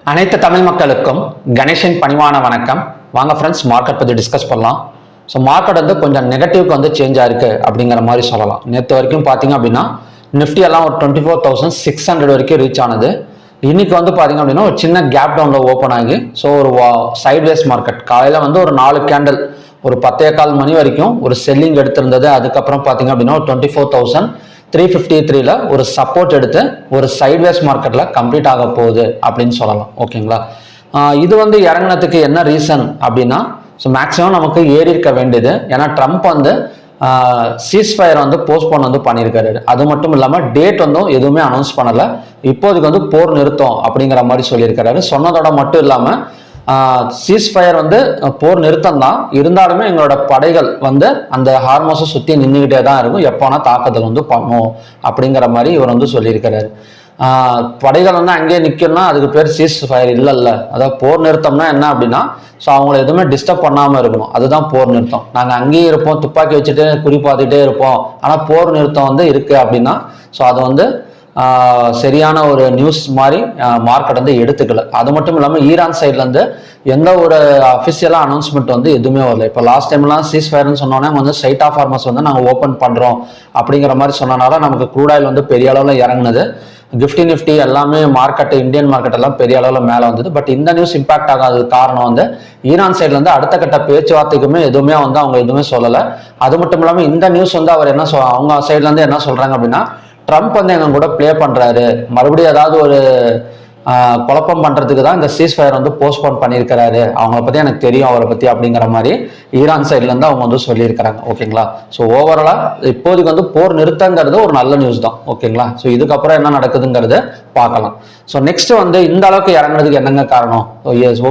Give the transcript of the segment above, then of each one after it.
அனைத்து தமிழ் மக்களுக்கும் கணேஷின் பணிவான வணக்கம். வாங்க ஃப்ரெண்ட்ஸ், மார்க்கெட் பற்றி டிஸ்கஸ் பண்ணலாம். ஸோ மார்க்கெட் வந்து கொஞ்சம் நெகட்டிவ்க்கு வந்து சேஞ்ச் ஆயிருக்கு அப்படிங்கிற மாதிரி சொல்லலாம். நேற்று வரைக்கும் பார்த்தீங்க அப்படின்னா நிஃப்டி எல்லாம் ஒரு 24,600 வரைக்கும் ரீச் ஆனது. இன்னைக்கு வந்து பார்த்தீங்க அப்படின்னா ஒரு சின்ன கேப் டவுனில் ஓப்பன் ஆகி ஸோ ஒரு சைட்வேஸ் மார்க்கெட் காலையில் வந்து ஒரு 4 கேண்டல் ஒரு 10:15 மணி வரைக்கும் ஒரு செல்லிங் எடுத்திருந்தது. அதுக்கப்புறம் பார்த்தீங்க அப்படின்னா ஒரு 24,353ல ஒரு சப்போர்ட் எடுத்து ஒரு சைட்வேஸ் மார்க்கெட்ல கம்ப்ளீட் ஆக போகுது அப்படின்னு சொல்லலாம். ஓகேங்களா, இது வந்து இறங்கினதுக்கு என்ன ரீசன் அப்படின்னா, ஸோ மேக்ஸிமம் நமக்கு ஏறி இருக்க வேண்டியது. ஏன்னா ட்ரம்ப் வந்து சீஸ்ஃபயர் வந்து போஸ்ட்போன் வந்து பண்ணியிருக்காரு. அது மட்டும் இல்லாமல் டேட் வந்து எதுவுமே அனௌன்ஸ் பண்ணலை. இப்போதைக்கு வந்து போர் நிறுத்தம் அப்படிங்கிற மாதிரி சொல்லியிருக்கிறாரு. சொன்னதோட மட்டும் இல்லாமல் சீஸ்ஃபயர் வந்து போர் நிறுத்தம் தான், இருந்தாலுமே எங்களோட படைகள் வந்து அந்த ஹார்மோஸை சுற்றி நின்றுக்கிட்டே தான் இருக்கும், எப்போனா தாக்குதல் வந்து பண்ணும் அப்படிங்கிற மாதிரி இவர் வந்து சொல்லியிருக்கிறாரு. படைகள் வந்து அங்கேயே நிற்கணும்னா அதுக்கு பேர் சீஸ்ஃபயர் இல்லைல்ல. அதாவது போர் நிறுத்தம்னா என்ன அப்படின்னா, ஸோ அவங்கள எதுவுமே டிஸ்டர்ப் பண்ணாமல் இருக்கணும், அதுதான் போர் நிறுத்தம். நாங்கள் அங்கேயே இருப்போம், துப்பாக்கி வச்சுட்டு குறி பார்த்துட்டே இருப்போம், ஆனால் போர் நிறுத்தம் வந்து இருக்கு அப்படின்னா ஸோ அது வந்து சரியான ஒரு நியூஸ் மாதிரி மார்க்கெட் வந்து எடுத்துக்கல. அது மட்டும் இல்லாமல் ஈரான் சைட்லேருந்து எந்த ஒரு அஃபிஷியலாக அனௌன்ஸ்மெண்ட் வந்து எதுவுமே வரல. இப்போ லாஸ்ட் டைம்லாம் சீஸ்ஃபயர்னு சொன்னோன்னே வந்து ஸ்ட்ரைட் ஆஃப் ஹார்மஸ் வந்து நாங்கள் ஓப்பன் பண்ணுறோம் அப்படிங்கிற மாதிரி சொன்னனால நமக்கு க்ரூட் ஆயில் வந்து பெரிய அளவில் இறங்குனது. நிஃப்டி எல்லாமே மார்க்கெட், இந்தியன் மார்க்கெட் எல்லாம் பெரிய அளவில் மேலே வந்தது. பட் இந்த நியூஸ் இம்பாக்ட் ஆகாதது காரணம் வந்து ஈரான் சைட்லேருந்து அடுத்த கட்ட பேச்சுவார்த்தைக்குமே எதுவுமே வந்து அவங்க எதுவுமே சொல்லலை. அது மட்டும் இல்லாமல் இந்த நியூஸ் வந்து அவர் என்ன அவங்க சைட்லேருந்து என்ன சொல்கிறாங்க அப்படின்னா, ட்ரம்ப் வந்து எங்க கூட பிளே பண்றாரு, மறுபடியும் ஏதாவது ஒரு குழப்பம் பண்றதுக்கு தான் இந்த சீஸ்ஃபயர் வந்து போஸ்ட்போன் பண்ணியிருக்கிறாரு, அவங்கள பத்தி எனக்கு தெரியும் அவரை பத்தி அப்படிங்கிற மாதிரி ஈரான் சைட்ல இருந்து அவங்க வந்து சொல்லியிருக்கிறாங்க. ஓகேங்களா, ஸோ ஓவராலா இப்போதைக்கு வந்து போர் நிறுத்தங்கிறது ஒரு நல்ல நியூஸ் தான். ஓகேங்களா, ஸோ இதுக்கப்புறம் என்ன நடக்குதுங்கிறது பார்க்கலாம். ஸோ நெக்ஸ்ட் வந்து இந்த அளவுக்கு இறங்குறதுக்கு என்னங்க காரணம்?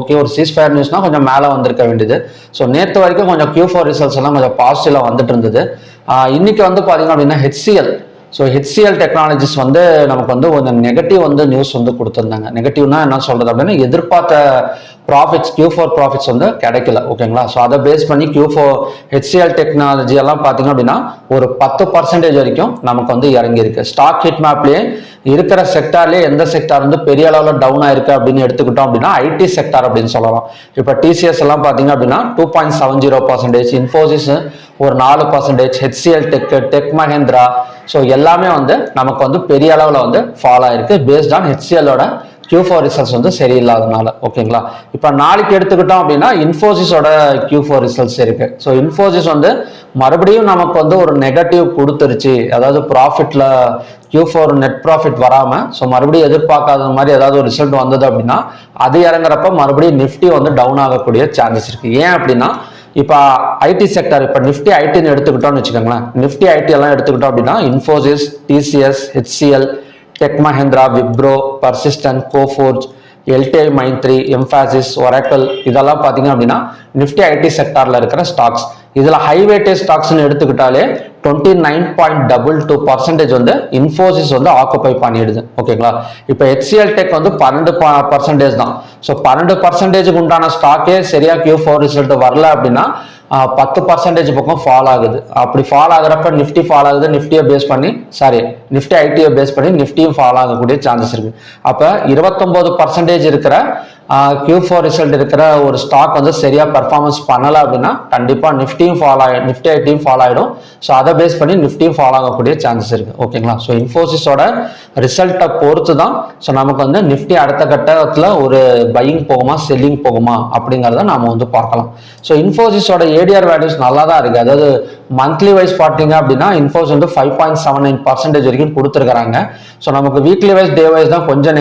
ஓகே, ஒரு சீஸ்ஃபயர் நியூஸ்னா கொஞ்சம் மேலே வந்திருக்க வேண்டியது. ஸோ நேற்று வரைக்கும் கொஞ்சம் Q4 ரிசல்ட்ஸ் எல்லாம் கொஞ்சம் பாசிட்டிவா வந்துட்டு இருந்தது. இன்னைக்கு வந்து பாத்தீங்க அப்படின்னா HCL, ஸோ HCL டெக்னாலஜிஸ் வந்து நமக்கு வந்து கொஞ்சம் நெகட்டிவ் வந்து நியூஸ் வந்து கொடுத்துருந்தாங்க. நெகட்டிவ்னா என்ன சொல்றது அப்படின்னா, எதிர்பார்த்த ப்ராஃபிட்ஸ் Q4 ப்ராஃபிட்ஸ் வந்து கிடைக்கல. ஓகேங்களா, ஸோ அதை பேஸ் பண்ணி Q4 HCL டெக்னாலஜி எல்லாம் பார்த்தீங்க அப்படின்னா ஒரு 10% வரைக்கும் நமக்கு வந்து இறங்கியிருக்கு. ஸ்டாக் ஹிட் மேப்லேயே இருக்கிற செக்டார்லேயே எந்த செக்டார் வந்து பெரிய அளவில் டவுன் ஆயிருக்கு அப்படின்னு எடுத்துக்கிட்டோம் அப்படின்னா IT செக்டார் அப்படின்னு சொல்லலாம். இப்போ TCS எல்லாம் பார்த்தீங்க அப்படின்னா 2.70%, இன்ஃபோசிஸ் ஒரு 4%, HCL டெக் மஹேந்திரா, ஸோ எல்லாமே வந்து நமக்கு வந்து பெரிய அளவில் வந்து ஃபாலோ ஆயிருக்கு பேஸ்ட் ஆன் HCLோட Q4 ரிசல்ட்ஸ் வந்து சரியில்லாதனால. ஓகேங்களா, இப்போ நாளைக்கு எடுத்துக்கிட்டோம் அப்படின்னா இன்ஃபோசிஸோட Q4 ரிசல்ட்ஸ் இருக்கு. ஸோ இன்ஃபோசிஸ் வந்து மறுபடியும் நமக்கு வந்து ஒரு நெகட்டிவ் கொடுத்துருச்சு, அதாவது ப்ராஃபிட்ல Q4 நெட் ப்ராஃபிட் வராம ஸோ மறுபடியும் எதிர்பார்க்காத மாதிரி ஏதாவது ஒரு ரிசல்ட் வந்தது அப்படின்னா அது இறங்குறப்ப மறுபடியும் நிஃப்டி வந்து டவுன் ஆகக்கூடிய சான்சஸ் இருக்கு. ஏன் அப்படின்னா, இப்போ IT செக்டர், இப்போ நிஃப்டி ஐடின்னு எடுத்துக்கிட்டோம்னு வச்சுக்கோங்களேன், நிஃப்டி ஐடி எல்லாம் எடுத்துக்கிட்டோம் அப்படின்னா Infosys, TCS, HCL, Tech Mahindra, Wipro, Persistent, Coforge, LTI Mindtree, Mphasis, Oracle, இதெல்லாம் பார்த்தீங்க அப்படின்னா நிஃப்டி IT செக்டார்ல இருக்கிற ஸ்டாக்ஸ். இதுல ஹை வெயிட்டேஜ் ஸ்டாக்ஸ்னு எடுத்துக்கிட்டாலே 29.22% வந்து இன்ஃபோசிஸ் வந்து ஆக்குபை பண்ணிடுது. ஓகேங்களா, இப்போ HCL டெக் வந்து 12% தான். ஸோ 12% உண்டான ஸ்டாக்கே சரியா Q4 ரிசல்ட் வரல அப்படின்னா 10% பக்கம் ஃபால் ஆகுது. அப்படி ஃபால் ஆகுறப்ப நிஃப்டி ஃபால் ஆகுது, நிஃப்டியை பேஸ் பண்ணி நிஃப்டி ஐடியை பேஸ் பண்ணி நிஃப்டியும் ஃபால் ஆகக்கூடிய சான்சஸ் இருக்கு. அப்போ 29% இருக்கிற Q4 ரிசல்ட் இருக்கிற ஒரு ஸ்டாக் வந்து சரியா பெர்ஃபார்மன்ஸ் பண்ணல அப்படின்னா கண்டிப்பா நிஃப்டியும் ஃபால் ஆகிடும், நிஃப்டி ஐடியும் ஃபால் ஆகிடும். ஸோ அதை பேஸ் பண்ணி நிஃப்டியும் ஃபால் ஆகக்கூடிய சான்சஸ் இருக்கு. ஓகேங்களா, ஸோ இன்ஃபோசிஸோட ரிசல்ட்டை பொறுத்து தான் ஸோ நமக்கு வந்து நிஃப்டி அடுத்த கட்டத்தில் ஒரு பையிங் போகுமா செல்லிங் போகுமா அப்படிங்கிறத நாம வந்து பார்க்கலாம். ஸோ இன்ஃபோசிஸோட ADR வேல்யூஸ் நல்லா தான் இருக்கு. அதாவது மந்த்லி வைஸ் பார்த்தீங்க அப்படின்னா இன்ஃபோசிஸ் வந்து 5.79% வரைக்கும் கொடுத்துருக்காங்க. ஸோ நமக்கு வீக்லி வைஸ் டே வைஸ் தான் கொஞ்சம்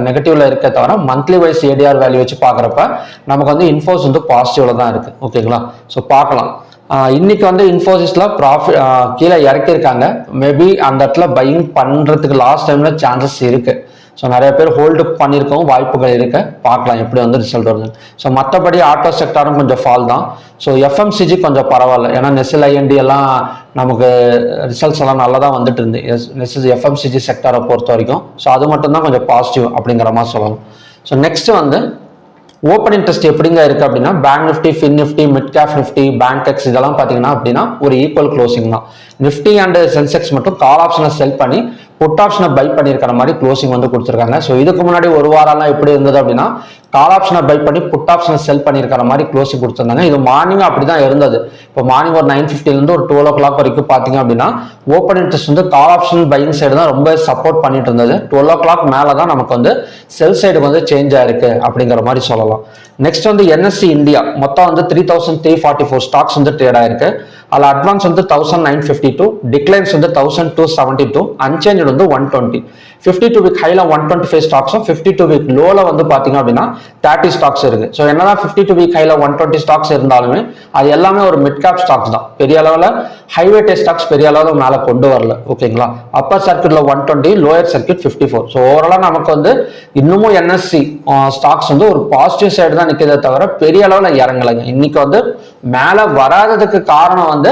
நெகட்டிவ்ல இருக்க தவிர மந்த்லி வைஸ் ADR வேல்யூ வச்சு பார்க்குறப்ப நமக்கு வந்து இன்ஃபோசிஸ் வந்து பாசிட்டிவ்ல தான் இருக்கு. ஓகேங்களா, ஸோ பார்க்கலாம். இன்னைக்கு வந்து இன்ஃபோசிஸ்ல ப்ராஃபிட் கீழே இறக்கியிருக்காங்க. மேபி அந்த இடத்துல பையிங் பண்றதுக்கு லாஸ்ட் டைம்ல சான்சஸ் இருக்கு. ஸோ நிறைய பேர் ஹோல்டு பண்ணியிருக்கவும் வாய்ப்புகள் இருக்கு. பார்க்கலாம் எப்படி வந்து ரிசல்ட் வருது. ஸோ மற்றபடி ஆட்டோ செக்டாரும் கொஞ்சம் ஃபால் தான். ஸோ FMCG கொஞ்சம் பரவாயில்ல, ஏன்னா நெஸ்ல் IND எல்லாம் நமக்கு ரிசல்ட்ஸ் எல்லாம் நல்லா தான் வந்துட்டு இருந்து FMCG செக்டாரை பொறுத்த வரைக்கும். ஸோ அது மட்டும் தான் கொஞ்சம் பாசிட்டிவ் அப்படிங்கிற மாதிரி சொல்லலாம். ஸோ நெக்ஸ்ட் வந்து ஓப்பன் இன்ட்ரெஸ்ட் எப்படிங்க இருக்கு அப்படின்னா bank Nifty, fin Nifty, mid cap Nifty, bank X இதெல்லாம் பாத்தீங்கன்னா அப்படின்னா ஒரு ஈக்குவல் க்ளோசிங் தான். நிஃப்டி அண்ட் சென்செக்ஸ் மட்டும் கால் ஆப்ஷனை செல் பண்ணி புட் ஆப்ஷனை பை பண்ணியிருக்கிற மாதிரி க்ளோசிங் வந்து கொடுத்துருக்காங்க. ஸோ இதுக்கு முன்னாடி ஒரு வாரம்லாம் எப்படி இருந்தது அப்படின்னா கால் ஆப்ஷனை பை பண்ணி புட் ஆப்ஷனை செல் பண்ணியிருக்கிற மாதிரி க்ளோசிங் கொடுத்துருந்தாங்க. இது மார்னிங் அப்படிதான் இருந்தது. இப்போ மார்னிங் ஒரு 9:50 ஒரு 12 o'clock வரைக்கும் பார்த்தீங்க அப்படின்னா ஓப்பன் இன்ட்ரெஸ்ட் வந்து கால் ஆப்ஷன் பையிங் சைடு தான் ரொம்ப சப்போர்ட் பண்ணிட்டு இருந்தது. 12 o'clock மேலே தான் நமக்கு வந்து செல் சைடுக்கு வந்து சேஞ்ச் ஆயிருக்கு அப்படிங்கிற மாதிரி சொல்லலாம். நெக்ஸ்ட் வந்து NSE இந்தியா மொத்தம் வந்து 3344 ஸ்டாக்ஸ் வந்து ட்ரேட் ஆயிருக்கு. அதில் அட்வான்ஸ் வந்து 1952, டிக்ளைன்ஸ் வந்து 1272, அன்சேஞ்ச் வந்து 120. 52 வீக் ஹைல 125 ஸ்டாக்ஸும் 52 வீக் லோல வந்து பாத்தீங்க அப்படின்னா 30 ஸ்டாக்ஸ் இருக்கு. ஸோ என்னதான் 52 வீக் ஹைல 120 ஸ்டாக்ஸ் இருந்தாலுமே அது எல்லாமே ஒரு மிட் கேப் ஸ்டாக்ஸ் தான். பெரிய அளவில் ஹைவேட்டே ஸ்டாக்ஸ் பெரிய அளவில் மேலே கொண்டு வரல. ஓகேங்களா, அப்பர் சர்க்கியூட்ல 120, லோயர் சர்க்கியூட் 54. ஸோ ஓவராலா நமக்கு வந்து இன்னமும் NSE ஸ்டாக்ஸ் வந்து ஒரு பாசிட்டிவ் சைடு தான் நிற்கிறதே தவிர பெரிய அளவில் இறங்கலைங்க. இன்னைக்கு வந்து மேலே வராததுக்கு காரணம் வந்து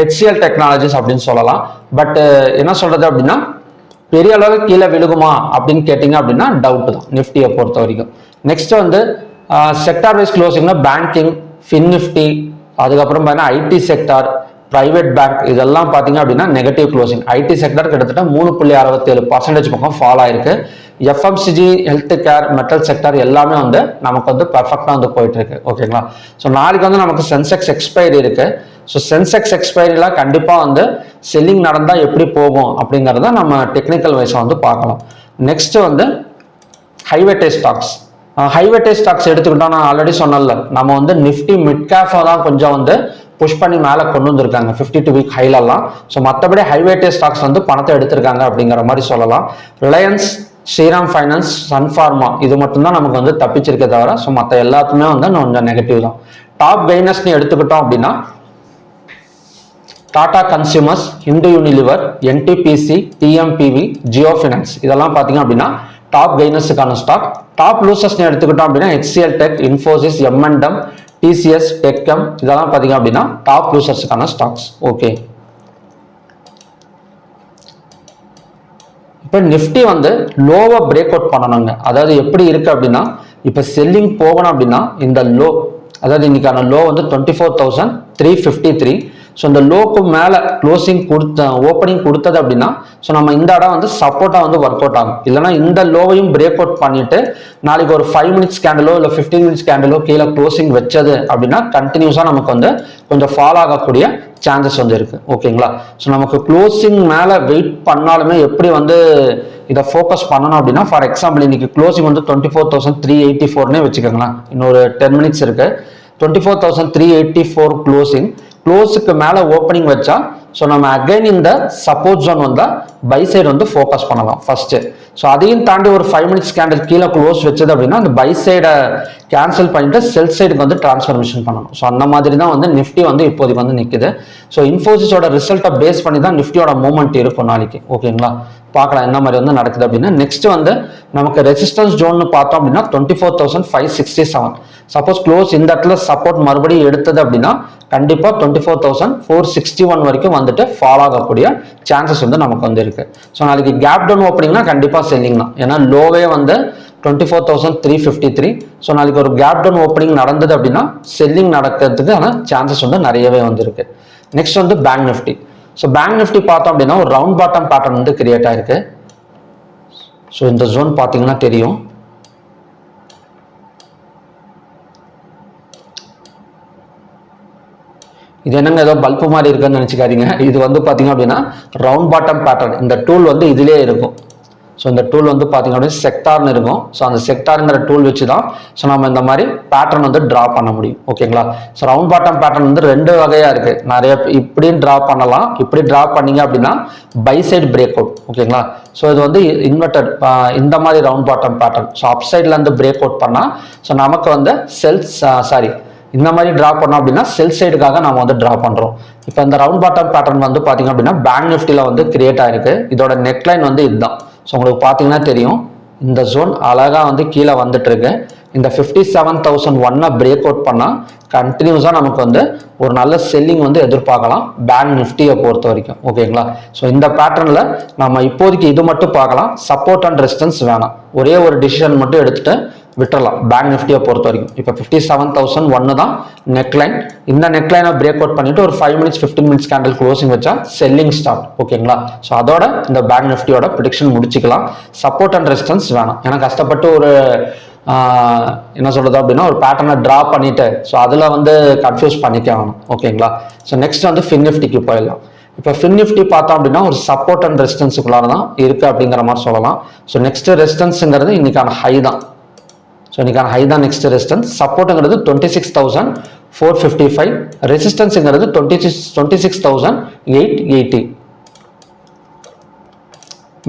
HCL டெக்னாலஜிஸ் அப்படின்னு சொல்லலாம். பட் என்ன சொல்றது அப்படின்னா பெரிய அளவுக்கு கீழே விழுகுமா அப்படின்னு கேட்டீங்க அப்படின்னா டவுட் தான் நிஃப்டியை பொறுத்த வரைக்கும். நெக்ஸ்ட் வந்து செக்டார் வைஸ் க்ளோசிங்னா பேங்கிங், ஃபின் நிஃப்டி, அதுக்கப்புறம் பார்த்தீங்கன்னா ஐடி செக்டார், பிரைவேட் பேங்க் இதெல்லாம் பார்த்தீங்க அப்படின்னா நெகட்டிவ் க்ளோசிங். ஐடி செக்டார் கிட்டத்தட்ட 3.67% பக்கம் ஃபால் ஆயிருக்கு. FMCG, health care, metal sector எல்லாமே வந்து நமக்கு வந்து பர்ஃபெக்டாக வந்து போயிட்டு இருக்கு. ஓகேங்களா, ஸோ நாளைக்கு வந்து நமக்கு சென்செக்ஸ் எக்ஸ்பைரி இருக்கு. ஸோ சென்செக்ஸ் எக்ஸ்பைரிலாம் கண்டிப்பாக வந்து செல்லிங் நடந்தால் எப்படி போகும் அப்படிங்கிறத நம்ம டெக்னிக்கல் வைஸாக வந்து பார்க்கலாம். நெக்ஸ்ட் வந்து ஹைவேட்டே ஸ்டாக்ஸ். ஹைவேட்டே ஸ்டாக்ஸ் எடுத்துக்கிட்டோம், நான் ஆல்ரெடி சொன்னல நம்ம வந்து நிஃப்டி மிட் கேஃபை தான் கொஞ்சம் வந்து புஷ் பண்ணி மேலே கொண்டு வந்திருக்காங்க 52 வீக் ஹைலெல்லாம். ஸோ மற்றபடி ஹைவேட்டே ஸ்டாக்ஸ் வந்து பணத்தை எடுத்திருக்காங்க அப்படிங்கிற மாதிரி சொல்லலாம். ரிலையன்ஸ், ஸ்ரீராம் ஃபைனான்ஸ், சன்ஃபார்மா இது மட்டும்தான் நமக்கு வந்து தப்பிச்சிருக்கே தவிர ஸோ மற்ற எல்லாத்துமே வந்து கொஞ்சம் நெகட்டிவ் தான். டாப் கெய்னர்ஸ்னு எடுத்துக்கிட்டோம் அப்படின்னா Tata consumers, Hindu Unilever, NTPC, TMPV, Jio finance இதெல்லாம் பார்த்தீங்க அப்படின்னா டாப் கெய்னர்ஸுக்கான ஸ்டாக். டாப் லூசர்ஸ்னு எடுத்துக்கிட்டோம் அப்படின்னா HCL tech, Infosys, M&M, TCS, டெக்கம் இதெல்லாம் பார்த்தீங்க அப்படின்னா டாப் லூசர்ஸுக்கான ஸ்டாக்ஸ். ஓகே, இப்போ நிஃப்டி வந்து லோவை பிரேக் அவுட் பண்ணணுங்க. அதாவது எப்படி இருக்கு அப்படின்னா இப்போ செல்லிங் போகணும் அப்படின்னா இந்த லோ, அதாவது இன்னைக்கான லோ வந்து 24,353. ஸோ இந்த லோக்கு மேலே க்ளோசிங் ஓப்பனிங் கொடுத்தது அப்படின்னா ஸோ நம்ம இந்த இடம் வந்து சப்போர்ட்டாக வந்து ஒர்க் அவுட் ஆகும். இல்லைனா இந்த லோவையும் பிரேக் அவுட் பண்ணிட்டு நாளைக்கு ஒரு 5 minutes கேண்டலோ இல்லை 15 minutes கேண்டலோ கீழே க்ளோசிங் வச்சது அப்படின்னா கண்டினியூஸாக நமக்கு வந்து கொஞ்சம் ஃபாலோ ஆகக்கூடிய சான்சஸ் வந்து இருக்கு. ஓகேங்களா, ஸோ நமக்கு க்ளோசிங் மேலே வெயிட் பண்ணாலுமே எப்படி வந்து இதை ஃபோக்கஸ் பண்ணணும் அப்படின்னா ஃபார் எக்ஸாம்பிள் இன்னைக்கு க்ளோசிங் வந்து 24,384 வச்சுக்கோங்களேன். இன்னொரு 10 minutes இருக்கு. 24,384 க்ளோசிங். க்ளோஸுக்கு மேலே ஓப்பனிங் வச்சா ஸோ நம்ம அகைன் இந்த சப்போர்ட் ஜோன் வந்தால் பை சைடு வந்து ஃபோக்கஸ் பண்ணலாம் ஃபர்ஸ்ட். ஸோ அதையும் தாண்டி ஒரு 5 minutes கேண்டில் கீழே க்ளோஸ் வச்சது அப்படின்னா அந்த பை சைடை கேன்சல் பண்ணிட்டு செல் சைடுக்கு வந்து டிரான்ஸ்ஃபர்மேஷன் பண்ணணும். ஸோ அந்த மாதிரி தான் வந்து நிஃப்டி வந்து இப்போதைக்கு வந்து நிற்குது. ஸோ இன்ஃபோசிஸோட ரிசல்ட்டை பேஸ் பண்ணி தான் நிஃப்டியோட மூவ்மெண்ட் இருக்கும் நாளைக்கு. ஓகேங்களா, பார்க்கலாம் என்ன மாதிரி வந்து நடக்குது அப்படின்னு. நெக்ஸ்ட் வந்து நமக்கு ரெசிஸ்டன்ஸ் ஜோன்னு பார்த்தோம் அப்படின்னா 24,567. சப்போஸ் க்ளோஸ் இந்த இடத்துல சப்போர்ட் மறுபடியும் எடுத்தது அப்படின்னா கண்டிப்பா 24,461 வரைக்கும் வந்துட்டு ஃபாலோ ஆகக்கூடிய சான்சஸ் வந்து நமக்கு வந்து இருக்கு. ஸோ நாளைக்கு கேப் டவுன் ஓப்பனிங்னா கண்டிப்பா செல்லிங் தான். ஏன்னா லோவே வந்து 24,353. ஸோ நாளைக்கு ஒரு கேப் டவுன் ஓப்பனிங் நடந்தது அப்படின்னா செல்லிங் நடக்கிறதுக்கான சான்சஸ் வந்து நிறையவே வந்து இருக்கு. நெக்ஸ்ட் வந்து bank Nifty. So bank Nifty பார்த்தோம் அப்படின்னா ஒரு ரவுண்ட் பாட்டம் பேட்டர்ன் வந்து கிரியேட் ஆயிருக்கு. ஸோ இந்த ஜோன் பார்த்தீங்கன்னா தெரியும். இது என்னங்க ஏதோ பல்பு மாதிரி இருக்குன்னு நினைச்சுக்காதீங்க. இது வந்து பார்த்தீங்க அப்படின்னா ரவுண்ட் பாட்டம் பேட்டர்ன். இந்த டூல் வந்து இதுலேயே இருக்கும். ஸோ இந்த டூல் வந்து பார்த்தீங்க அப்படின்னா செக்டார்னு இருக்கும். ஸோ அந்த செக்டாருங்கிற டூல் வச்சு தான் ஸோ நம்ம இந்த மாதிரி பேட்டர்ன் வந்து ட்ரா பண்ண முடியும். ஓகேங்களா, ஸோ ரவுண்ட் பாட்டம் பேட்டர்ன் வந்து 2 வகையாக இருக்குது. நிறைய இப்படியும் ட்ரா பண்ணலாம். இப்படி ட்ரா பண்ணீங்க அப்படின்னா பை சைடு பிரேக் அவுட். ஓகேங்களா, ஸோ இது வந்து இன்வெர்டட் இந்த மாதிரி ரவுண்ட் பாட்டம் பேட்டர்ன். ஸோ அப் சைட்லேருந்து பிரேக் அவுட் பண்ணால் ஸோ நமக்கு வந்து இந்த மாதிரி ட்ரா பண்ணோம் அப்படின்னா செல் சைடுக்காக நம்ம வந்து ட்ரா பண்ணுறோம். இப்போ இந்த ரவுண்ட் பாட்டம் பேட்டர்ன் வந்து பார்த்தீங்க அப்படின்னா பேங்க் நிஃப்டியில் வந்து கிரியேட் ஆயிருக்கு. இதோட நெக்லைன் வந்து இதுதான். ஸோ உங்களுக்கு பார்த்தீங்கன்னா தெரியும் இந்த ஜோன் அழகாக வந்து கீழே வந்துட்டு இருக்கு. இந்த 57,001 பிரேக் அவுட் பண்ணால் கண்டினியூஸாக நமக்கு வந்து ஒரு நல்ல செல்லிங் வந்து எதிர்பார்க்கலாம் பேங்க் நிஃப்டியை பொறுத்த வரைக்கும். ஓகேங்களா, ஸோ இந்த பேட்டர்னில் நம்ம இப்போதைக்கு இது மட்டும் பார்க்கலாம். சப்போர்ட் அண்ட் ரெசிஸ்டன்ஸ் வேணாம். ஒரே ஒரு டிசிஷன் மட்டும் எடுத்துட்டு விட்டுறலாம் பேங்க் நிஃப்டியை பொறுத்த வரைக்கும். இப்போ 57,001 தான் நெக்லைன். இந்த நெக்லைனை பிரேக் அவுட் பண்ணிட்டு ஒரு 5 மினிட்ஸ் 15 மினிட்ஸ் கேண்டில் க்ளோசிங் வச்சா செல்லிங் ஸ்டார்ட். ஓகேங்களா? ஸோ அதோட இந்த பேங்க் நிஃப்டியோட ப்ரிடிக்ஷன் முடிச்சுக்கலாம். சப்போர்ட் அண்ட் ரெசிஸ்டன்ஸ் வேணாம், ஏன்னா கஷ்டப்பட்டு ஒரு என்ன சொல்றது அப்படின்னா ஒரு பேட்டர்னை ட்ரா பண்ணிட்டு ஸோ அதில் வந்து கன்ஃபியூஸ் பண்ணிக்க வேணும். ஓகேங்களா? ஸோ நெக்ஸ்ட் வந்து ஃபின் நிஃப்டிக்கு போயிடலாம். இப்போ ஃபின் நிஃப்டி பார்த்தோம் அப்படின்னா ஒரு சப்போர்ட் அண்ட் ரெசிஸ்டன்ஸுக்குள்ளார தான் இருக்குது அப்படிங்கிற மாதிரி சொல்லலாம். ஸோ நெக்ஸ்ட் ரெசிஸ்டன்ஸுங்கிறது இன்னைக்கான ஹை தான். ஸோ இன்னைக்கான ஹை தான் நெக்ஸ்ட் ரெசிஸ்டன்ஸ். சப்போர்ட்டுங்கிறது 26,455, ரெசிஸ்டன்ஸுங்கிறது 26,880.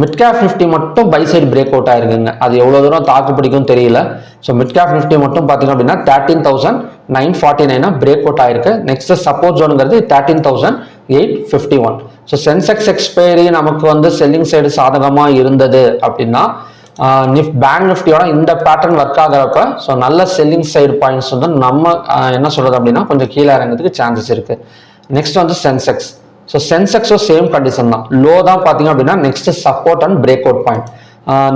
மிட் கேப் நிஃப்டி மட்டும் பை சைடு பிரேக் அவுட் ஆயிருக்குங்க. அது எவ்வளோ தூரம் தாக்கு பிடிக்கும் தெரியல. ஸோ மிட் கேப் நிஃப்டி மட்டும் பார்த்தீங்க அப்படின்னா 13,949 பிரேக் அவுட் ஆயிருக்கு. நெக்ஸ்ட் சப்போர்ட் ஜோனுங்கிறது 13,851. ஸோ சென்செக்ஸ் எக்ஸ்பைரி நமக்கு வந்து செல்லிங் சைடு சாதகமாக இருந்தது அப்படின்னா பேங்க் நிஃப்டியோட இந்த பேட்டர்ன் ஒர்க் ஆகிறப்ப ஸோ நல்ல செல்லிங் சைடு பாயிண்ட்ஸ் வந்து நம்ம என்ன சொல்றது அப்படின்னா கொஞ்சம் கீழே இறங்கிறதுக்கு சான்சஸ் இருக்கு. நெக்ஸ்ட் வந்து சென்செக்ஸ். ஸோ சென்செக்ஸும் சேம் கண்டிஷன் தான், லோ தான் பார்த்தீங்க அப்படின்னா next support and break out point.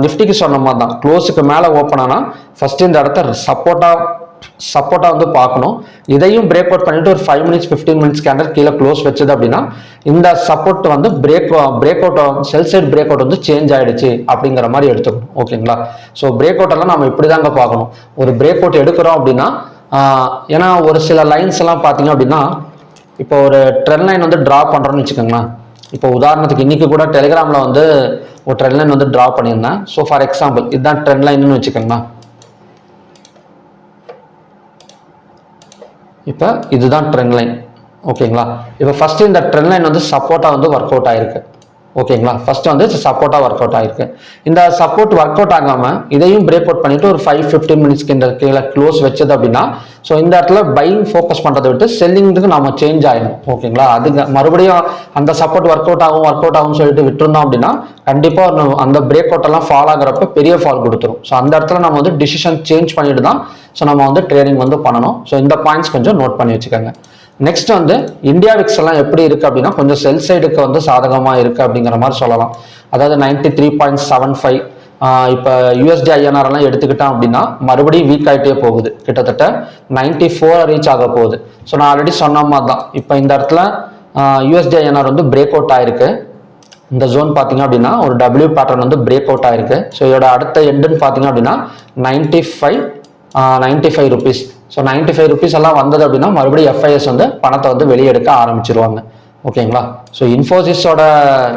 நிஃப்டிக்கு சொன்ன மாதிரி தான், க்ளோஸுக்கு மேலே ஓப்பன் ஆனால் ஃபர்ஸ்ட் இந்த இடத்த சப்போர்ட்டா வந்து பார்க்கணும். இதையும் பிரேக் அவுட் பண்ணிட்டு ஒரு 5 மினிட்ஸ் 15 மினிட்ஸ் கேண்டல் கீழே க்ளோஸ் வச்சது அப்படின்னா இந்த சப்போர்ட் வந்து பிரேக் அவுட் செல் சைடு பிரேக் அவுட் வந்து சேஞ்ச் ஆயிடுச்சு அப்படிங்கிற மாதிரி எடுத்துக்கணும். ஓகேங்களா? ஸோ பிரேக் அவுட் எல்லாம் நம்ம இப்படிதாங்க பார்க்கணும். ஒரு பிரேக் அவுட் எடுக்கிறோம் அப்படின்னா ஏன்னா ஒரு சில லைன்ஸ் எல்லாம் பார்த்தீங்க அப்படின்னா இப்போ ஒரு ட்ரெண்ட் லைன் வந்து டிரா பண்றோம்னு வச்சுக்கோங்களேன். இப்போ உதாரணத்துக்கு இன்னைக்கு கூட டெலிகிராம்ல வந்து ஒரு ட்ரெண்ட் லைன் வந்து டிரா பண்ணியிருந்தேன். ஸோ ஃபார் எக்ஸாம்பிள் இதுதான் ட்ரெண்ட் லைன்னு வச்சுக்கோங்களேன். இப்போ இதுதான் ட்ரெண்ட் லைன். ஓகேங்களா? இப்போ ஃபர்ஸ்ட் இந்த ட்ரெண்ட் லைன் வந்து சப்போர்ட்டா வந்து ஒர்க் அவுட் ஆயிருக்கு. ஓகேங்களா? ஃபர்ஸ்ட் வந்து சப்போர்ட்டா ஒர்க் அவுட் ஆயிருக்கு. இந்த சப்போர்ட் ஒர்க் அவுட் ஆகாம இதையும் பிரேக் அவுட் பண்ணிட்டு ஒரு 5-15 மினிட்ஸ்க்கு இந்த கீழே க்ளோஸ் வச்சது அப்படின்னா ஸோ இந்த இடத்துல பையிங் ஃபோக்கஸ் பண்றதை விட்டு செல்லிங்க்கு நம்ம சேஞ்ச் ஆயிடும். ஓகேங்களா? அதுக்கு மறுபடியும் அந்த சப்போர்ட் ஒர்க் அவுட் ஆகும் சொல்லிட்டு விட்டுருந்தோம் அப்படின்னா கண்டிப்பா அந்த பிரேக் அவுட் எல்லாம் ஃபால் ஆகிறப்ப பெரிய ஃபால் கொடுத்துரும். ஸோ அந்த இடத்துல நம்ம வந்து டிசிஷன் சேஞ்ச் பண்ணிட்டு தான் ஸோ நம்ம வந்து ட்ரேடிங் வந்து பண்ணணும். ஸோ இந்த பாயிண்ட்ஸ் கொஞ்சம் நோட் பண்ணி வச்சுக்கோங்க. நெக்ஸ்ட் வந்து இந்தியா விக்ஸ் எல்லாம் எப்படி இருக்கு அப்படின்னா கொஞ்சம் செல் சைடுக்கு வந்து சாதகமா இருக்கு அப்படிங்கிற மாதிரி சொல்லலாம். அதாவது 93.75. இப்போ யூஎஸ்டி ஐஎன்ஆர் எல்லாம் எடுத்துக்கிட்டோம் அப்படின்னா மறுபடியும் வீக் ஆகிட்டே போகுது, கிட்டத்தட்ட 94 ரீச் ஆக போகுது. ஸோ நான் ஆல்ரெடி சொன்ன மாதிரி தான் இப்போ இந்த இடத்துல யூஎஸ்டி ஐஎன்ஆர் வந்து பிரேக் அவுட் ஆயிருக்கு. இந்த ஜோன் பார்த்தீங்க அப்படின்னா ஒரு டபிள்யூ பேட்டர்ன் வந்து பிரேக் அவுட் ஆயிருக்கு. ஸோ இதோட அடுத்த எண்டுன்னு பார்த்தீங்க அப்படின்னா 95 ருபீஸ். ஸோ 95 ருபீஸ் எல்லாம் வந்தது அப்படின்னா மறுபடியும் எஃப்ஐஎஸ் வந்து பணத்தை வந்து வெளியெடுக்க ஆரம்பிச்சிருவாங்க. ஓகேங்களா? ஸோ இன்ஃபோசிஸோட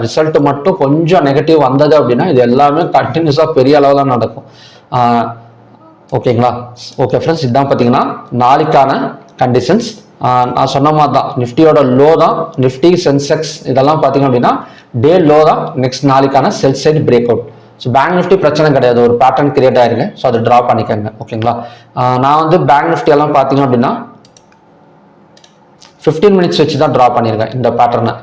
ரிசல்ட் மட்டும் கொஞ்சம் நெகட்டிவ் வந்தது அப்படின்னா இது எல்லாமே கண்டினியூஸாக பெரிய அளவில் நடக்கும். ஓகேங்களா? ஓகே ஃப்ரெண்ட்ஸ், இதுதான் பார்த்தீங்கன்னா நாளைக்கான கண்டிஷன்ஸ். நான் சொன்ன மாதிரி தான் நிஃப்டியோட லோ தான், நிஃப்டி சென்செக்ஸ் இதெல்லாம் பார்த்தீங்க அப்படின்னா டே லோ தான். நெக்ஸ்ட் நாளைக்கான sell side break out. So bank Nifty பிரச்சனை கிடையாது, ஒரு பேட்டர்ன் கிரியேட் ஆயிருக்கு. ஸோ அதை ட்ரா பண்ணிக்கோங்க. ஓகேங்களா? நான் வந்து பேங்க் நிஃப்டி எல்லாம் பார்த்தீங்க அப்படின்னா 15 மினிட்ஸ் வச்சு தான் ட்ரா பண்ணியிருக்கேன் இந்த பேட்டர்னை.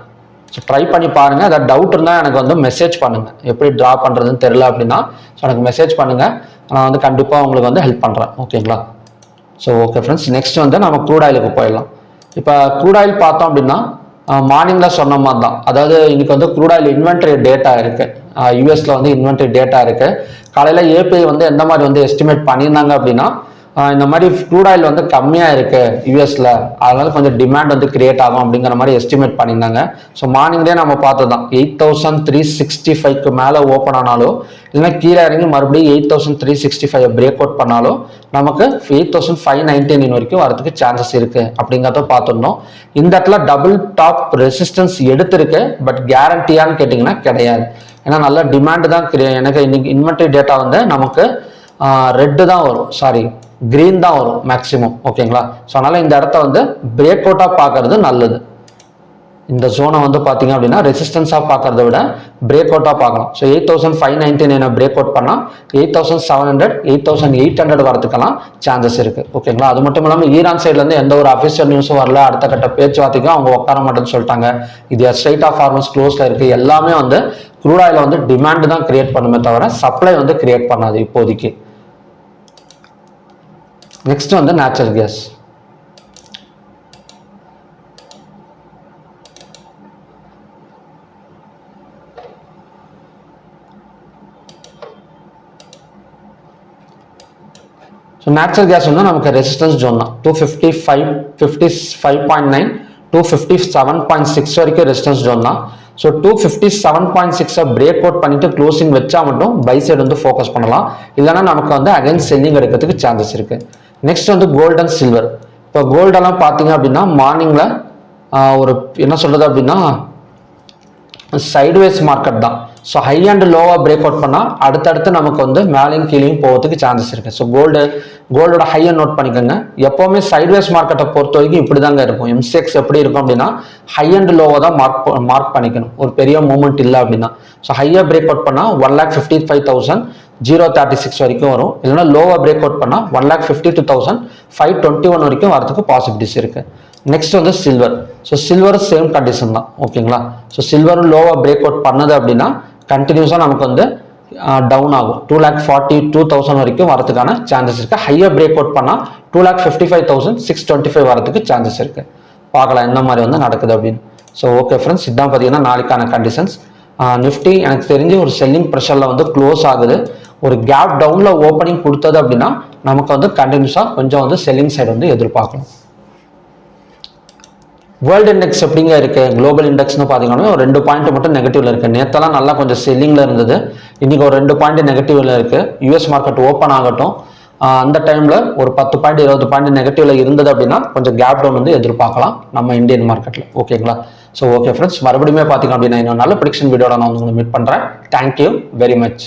ஸோ ட்ரை பண்ணி பாருங்க. ஏதாவது டவுட் இருந்தால் எனக்கு வந்து மெசேஜ் பண்ணுங்க. எப்படி ட்ரா பண்ணுறதுன்னு தெரியல அப்படின்னா ஸோ எனக்கு மெசேஜ் பண்ணுங்க, நான் வந்து கண்டிப்பாக உங்களுக்கு வந்து ஹெல்ப் பண்ணுறேன். ஓகேங்களா? ஸோ ஓகே ஃப்ரெண்ட்ஸ், நெக்ஸ்ட் வந்து நம்ம க்ரூட் ஆயிலுக்கு போயிடலாம். இப்போ க்ரூட் ஆயில் பார்த்தோம் அப்படின்னா மார்னிங்ல சொன்ன மாதிரி தான், அதாவது இன்னைக்கு வந்து க்ரூட் ஆயில் இன்வென்ட்ரி டேட்டா இருக்கு. யூஎஸ்ல வந்து இன்வென்ட்ரி டேட்டா இருக்கு. காலையில ஏபிஐ வந்து எந்த மாதிரி வந்து எஸ்டிமேட் பண்ணியிருந்தாங்க அப்படின்னா இந்த மாதிரி க்ரூட் ஆயில் வந்து கம்மியா இருக்கு யூஎஸ்ல, அதனால கொஞ்சம் டிமாண்ட் வந்து கிரியேட் ஆகும் அப்படிங்கிற மாதிரி எஸ்டிமேட் பண்ணியிருந்தாங்க. ஸோ மார்னிங்லேயே நம்ம பார்த்ததான் 8,365க்கு மேலே ஓப்பன் ஆனாலும் இல்லைன்னா கீழே இறங்கி மறுபடியும் 8,365 பிரேக் அவுட் பண்ணாலும் நமக்கு 8,599 வரைக்கும் வரதுக்கு சான்சஸ் இருக்கு அப்படிங்கிறத பார்த்துருந்தோம். இந்த இடத்துல டபுள் டாப் ரெசிஸ்டன்ஸ் எடுத்திருக்கு, பட் கேரண்டியான்னு கேட்டிங்கன்னா கிடையாது. ஏன்னா நல்ல டிமாண்ட் தான் எனக்கு இன்னைக்கு இன்வென்ட்ரி டேட்டா வந்து நமக்கு ரெட்டு தான் வரும், சாரி கிரீன் தான் வரும் மேக்சிமம். ஓகேங்களா? ஸோ அதனால இந்த இடத்த வந்து பிரேக் அவுட்டா பார்க்கறது நல்லது. இந்த ஜோனை வந்து பார்த்தீங்க அப்படின்னா ரெசிஸ்டன்ஸாக பார்க்கறத விட பிரேக் அவுட்டாக பார்க்கலாம். ஸோ 8,599 பிரேக் அவுட் பண்ணால் 8,700 8,800 வரதுக்கெல்லாம் சான்சஸ் இருக்கு. ஓகேங்களா? அது மட்டும் இல்லாமல் ஈரான் சைட்லேருந்து எந்த ஒரு அஃபிஷியல் நியூஸும் வரல, அடுத்த கட்ட பேச்சுவார்த்தைக்கும் அவங்க உட்கார மாட்டேன்னு சொல்லிட்டாங்க. இது ஸ்ட்ரைட் ஆஃப் ஃபார்மர்ஸ் க்ளோஸ்ல இருக்கு. எல்லாமே வந்து க்ரூட் ஆயில வந்து டிமாண்ட் தான் கிரியேட் பண்ணுமே தவிர சப்ளை வந்து கிரியேட் பண்ணாது இப்போதைக்கு. நெக்ஸ்ட் வந்து natural gas. So natural gas வந்து நமக்கு ரெசிஸ்டன்ஸ் ஜோன் தான் 255.9 257.6 வரைக்கும் ரெசிஸ்டன்ஸ் ஜோன் தான். ஸோ 257.6 பிரேக் அவுட் பண்ணிட்டு க்ளோசிங் வச்சா மட்டும் பை சைடு வந்து ஃபோக்கஸ் பண்ணலாம், இல்லைன்னா நமக்கு வந்து அகைன் செல்லிங் எடுக்கிறதுக்கு சான்சஸ் இருக்கு. நெக்ஸ்ட் வந்து கோல்டு அண்ட் சில்வர். இப்போ கோல்டெல்லாம் பார்த்தீங்க அப்படின்னா மார்னிங்ல ஒரு என்ன சொல்றது அப்படின்னா சைட்வேஸ் மார்க்கெட் தான். ஸோ ஹை அண்ட் லோவாக பிரேக் அவுட் பண்ணால் அடுத்தடுத்து நமக்கு வந்து மேலேயும் கீழேயும் போகிறதுக்கு சான்சஸ் இருக்குது. ஸோ கோல்டோட ஹையை நோட் பண்ணிக்கோங்க. எப்போவுமே சைட்வேஸ் மார்க்கெட்டை பொறுத்த வரைக்கும் இப்படி தாங்க இருக்கும். எம்சிஎக்ஸ் எப்படி இருக்கும் அப்படின்னா ஹை அண்ட் லோவை தான் மார்க் பண்ணிக்கணும், ஒரு பெரிய மூவ்மெண்ட் இல்லை அப்படின்னா. ஸோ ஹையாக பிரேக் அவுட் பண்ணால் 1,55,036 வரைக்கும் வரும், இல்லைன்னா லோவாக பிரேக் அவுட் பண்ணால் 1,52,521 வரைக்கும் வரதுக்கு பாசிபிலிட்டிஸ் இருக்குது. நெக்ஸ்ட் வந்து silver. So silver same condition தான், ஓகேங்களா. ஸோ சில்வரும் லோவாக பிரேக் அவுட் பண்ணது அப்படின்னா கண்டினியூஸாக நமக்கு வந்து டவுன் ஆகும், 2,42,000 வரைக்கும் வரதுக்கான சான்சஸ் இருக்குது. ஹையாக பிரேக் அவுட் பண்ணால் 2,55,625 வரதுக்கு சான்சஸ் இருக்குது. பார்க்கலாம் எந்த மாதிரி வந்து நடக்குது அப்படின்னு. ஸோ ஓகே ஃப்ரெண்ட்ஸ், இதுதான் பார்த்தீங்கன்னா நாளைக்கான கண்டிஷன்ஸ். நிஃப்டி எனக்கு தெரிஞ்சு ஒரு செல்லிங் ப்ரெஷரில் வந்து க்ளோஸ் ஆகுது. ஒரு கேப் டவுனில் ஓப்பனிங் கொடுத்தது அப்படின்னா நமக்கு வந்து கண்டினியூஸாக கொஞ்சம் வந்து செல்லிங் சைடு வந்து எதிர்பார்க்கலாம். வேர்ல்டு இண்டெக்ஸ் எப்படிங்க இருக்கு? குளோபல் இண்டெக்ஸ்னு பார்த்தீங்கன்னா ஒரு 2 பாயிண்ட் மட்டும் நெகட்டிவ்ல இருக்கு. நேத்தெல்லாம் நல்லா கொஞ்சம் செல்லிங்ல இருந்தது, இன்னைக்கு ஒரு 2 பாயிண்ட் நெகட்டிவ்ல இருக்கு. யூஎஸ் மார்க்கெட் ஓப்பன் ஆகட்டும், அந்த டைம்ல ஒரு 10 பாயிண்ட் 20 பாயிண்ட் நெகட்டிவ்ல இருந்தது அப்படின்னா கொஞ்சம் கேப் டவுன் வந்து எதிர்பார்க்கலாம் நம்ம இந்தியன் மார்க்கெட்ல, ஓகேங்களா. ஸோ ஓகே ஃப்ரெண்ட்ஸ், மறுபடியும் பார்த்தீங்க அப்படின்னா இன்னொரு நல்ல ப்ரெடிக்ஷன் வீடியோட நான் உங்களை மீட் பண்றேன். Thank you very much.